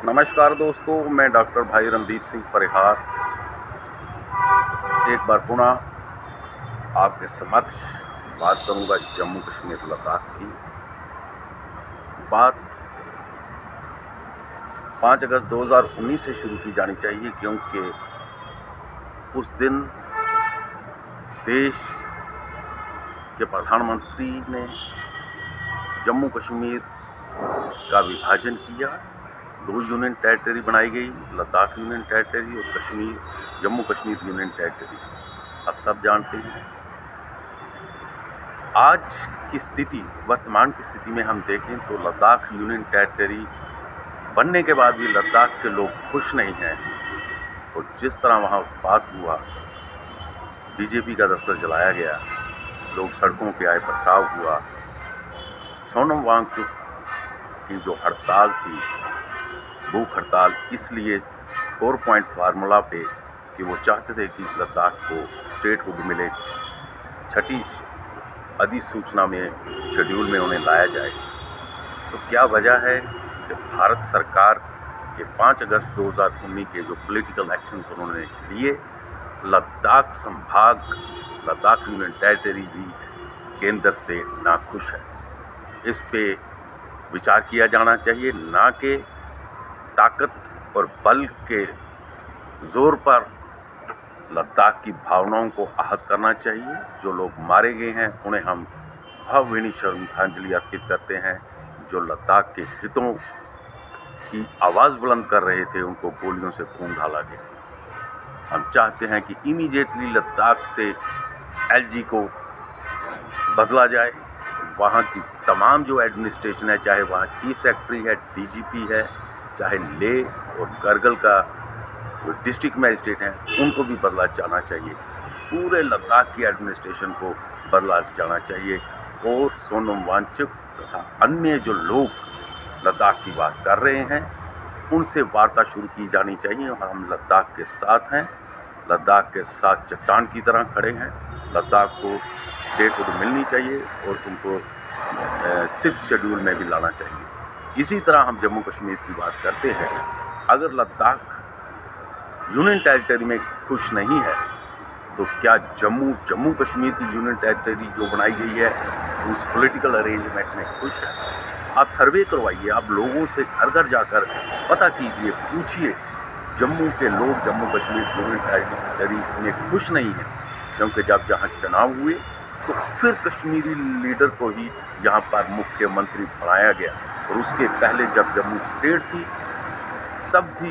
नमस्कार दोस्तों, मैं डॉक्टर भाई रणदीप सिंह परिहार एक बार पुनः आपके समक्ष बात करूंगा जम्मू कश्मीर लद्दाख की। बात 5 अगस्त 2019 से शुरू की जानी चाहिए, क्योंकि उस दिन देश के प्रधानमंत्री ने जम्मू कश्मीर का विभाजन किया। 2 यूनियन टेरिटरी बनाई गई, लद्दाख यूनियन टेरिटरी और जम्मू कश्मीर यूनियन टेरिटरी। आप सब जानते हैं। आज की स्थिति, वर्तमान की स्थिति में हम देखें तो लद्दाख यूनियन टेरिटरी बनने के बाद भी लद्दाख के लोग खुश नहीं हैं। और जिस तरह वहाँ बात हुआ, बीजेपी का दफ्तर जलाया गया, लोग सड़कों पे आए, पथराव हुआ। सोनम वांगचुक की जो हड़ताल थी, भूख हड़ताल, इसलिए 4 पॉइंट फार्मूला पे कि वो चाहते थे कि लद्दाख को स्टेटहुड मिले, छठी अधिसूचना में, शेड्यूल में उन्हें लाया जाए। तो क्या वजह है कि भारत सरकार के 5 अगस्त 2019 के जो पॉलिटिकल एक्शंस उन्होंने लिए, लद्दाख संभाग, लद्दाख यूनियन टेरिटरी भी केंद्र से नाखुश है। इस पे विचार किया जाना चाहिए, ना कि ताकत और बल के जोर पर लद्दाख की भावनाओं को आहत करना चाहिए। जो लोग मारे गए हैं उन्हें हम भावभीनी श्रद्धांजलि अर्पित करते हैं। जो लद्दाख के हितों की आवाज़ बुलंद कर रहे थे, उनको गोलियों से खून ढाला गया। हम चाहते हैं कि इमीडिएटली लद्दाख से एलजी को बदला जाए। वहाँ की तमाम जो एडमिनिस्ट्रेशन है, चाहे वहाँ चीफ सेक्रेटरी है, डीजीपी है, चाहे लेह और करगिल का जो डिस्ट्रिक्ट मैजिस्ट्रेट हैं, उनको भी बदला जाना चाहिए। पूरे लद्दाख की एडमिनिस्ट्रेशन को बदला जाना चाहिए। और सोनम वांगचुक तथा अन्य जो लोग लद्दाख की बात कर रहे हैं, उनसे वार्ता शुरू की जानी चाहिए। हम लद्दाख के साथ हैं, लद्दाख के साथ चट्टान की तरह खड़े हैं। लद्दाख को स्टेटहुड मिलनी चाहिए और उनको 6th शेड्यूल में भी लाना चाहिए। इसी तरह हम जम्मू कश्मीर की बात करते हैं। अगर लद्दाख यूनियन टेरिटरी में खुश नहीं है, तो क्या जम्मू कश्मीर की यूनियन टेरिटरी जो बनाई गई है, उस पॉलिटिकल अरेंजमेंट में खुश है? आप सर्वे करवाइए, आप लोगों से घर घर जाकर पता कीजिए, पूछिए। जम्मू के लोग जम्मू कश्मीर यूनियन टेरिटरी में खुश नहीं हैं, क्योंकि जब जहाँ चुनाव हुए तो फिर कश्मीरी लीडर को ही यहाँ पर मुख्यमंत्री बनाया गया। और उसके पहले जब जम्मू स्टेट थी, तब भी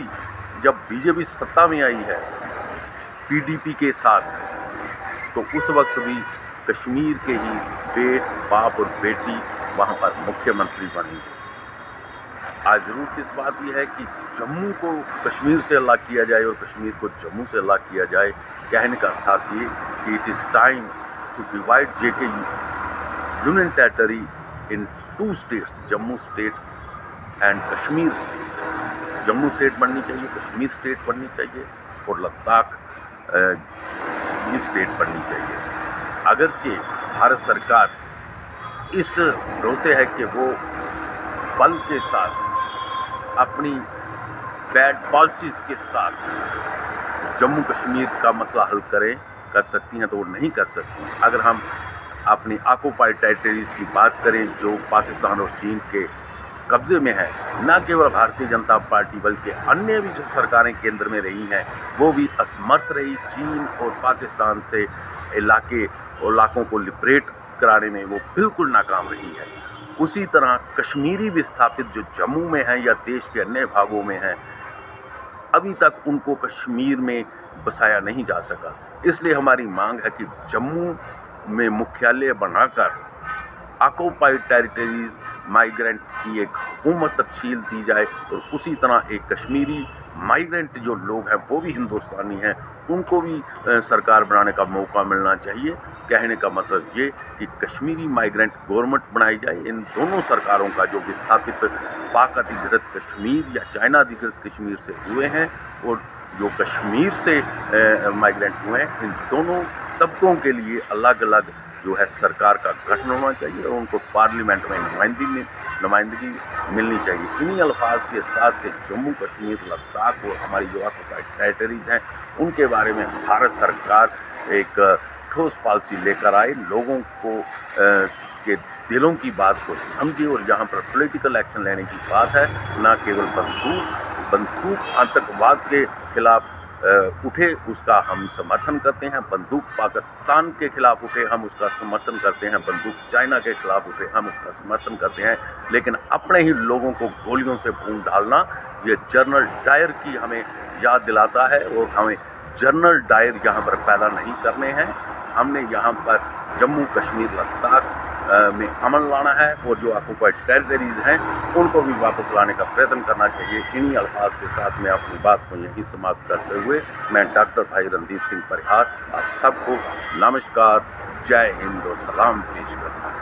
जब बीजेपी सत्ता में आई है पीडीपी के साथ, तो उस वक्त भी कश्मीर के ही बाप और बेटी वहाँ पर मुख्यमंत्री बने। आज ज़रूरत इस बात यह है कि जम्मू को कश्मीर से अलग किया जाए और कश्मीर को जम्मू से अलग किया जाए। कहने का अर्थात ये कि it is time to divide J K union territory in 2 states, Jammu state and Kashmir state. Jammu state बननी चाहिए, कश्मीर स्टेट बननी चाहिए और लद्दाख स्टेट बननी चाहिए। अगरचे भारत सरकार इस भरोसे है कि वो बल के साथ, अपनी बैड पॉलिसीज़ के साथ जम्मू कश्मीर का मसला हल कर सकती हैं, तो वो नहीं कर सकती। अगर हम अपनी ऑक्युपाइड टेरिटरीज़ की बात करें, जो पाकिस्तान और चीन के कब्जे में है, न केवल भारतीय जनता पार्टी बल्कि अन्य भी जो सरकारें केंद्र में रही हैं, वो भी असमर्थ रही। चीन और पाकिस्तान से इलाकों को लिबरेट कराने में वो बिल्कुल नाकाम रही है। उसी तरह कश्मीरी विस्थापित जो जम्मू में हैं या देश के अन्य भागों में हैं, अभी तक उनको कश्मीर में बसाया नहीं जा सका। इसलिए हमारी मांग है कि जम्मू में मुख्यालय बनाकर ऑक्युपाइड टेरिटरीज माइग्रेंट की एक हुकूमत तश्कील दी जाए, और उसी तरह एक कश्मीरी माइग्रेंट जो लोग हैं, वो भी हिंदुस्तानी हैं, उनको भी सरकार बनाने का मौका मिलना चाहिए। कहने का मतलब ये कि कश्मीरी माइग्रेंट गवर्नमेंट बनाई जाए। इन दोनों सरकारों का, जो विस्थापित पाक अधिकृत कश्मीर या चाइना अधिकृत कश्मीर से हुए हैं और जो कश्मीर से माइग्रेंट हुए हैं, इन दोनों तबकों के लिए अलग अलग जो है सरकार का गठन होना चाहिए और उनको पार्लियामेंट में नुमाइंदगी मिलनी चाहिए। इन्हीं अल्फाज के साथ कि जम्मू कश्मीर, लद्दाख और हमारी जो ऑक्युपाइड टेरिटरीज हैं उनके बारे में भारत सरकार एक ठोस पॉलिसी लेकर आए, लोगों को के दिलों की बात को समझे और यहाँ पर पॉलिटिकल एक्शन लेने की बात है, ना केवल बंदूक आतंकवाद के खिलाफ उठे उसका हम समर्थन करते हैं, बंदूक पाकिस्तान के खिलाफ उठे हम उसका समर्थन करते हैं, बंदूक चाइना के खिलाफ उठे हम उसका समर्थन करते हैं, लेकिन अपने ही लोगों को गोलियों से भून डालना ये जनरल डायर की हमें याद दिलाता है और हमें जनरल डायर यहाँ पर पैदा नहीं करने हैं। हमने यहाँ पर जम्मू कश्मीर, लद्दाख में अमन लाना है और जो ऑक्युपाइड टेरिटरीज हैं उनको भी वापस लाने का प्रयत्न करना चाहिए। इन्हीं अल्फाज के साथ मैं अपनी बात को यहीं समाप्त करते हुए मैं डॉक्टर भाई रणदीप सिंह परिहार आप सबको नमस्कार, जय हिंद और सलाम पेश करता हूँ।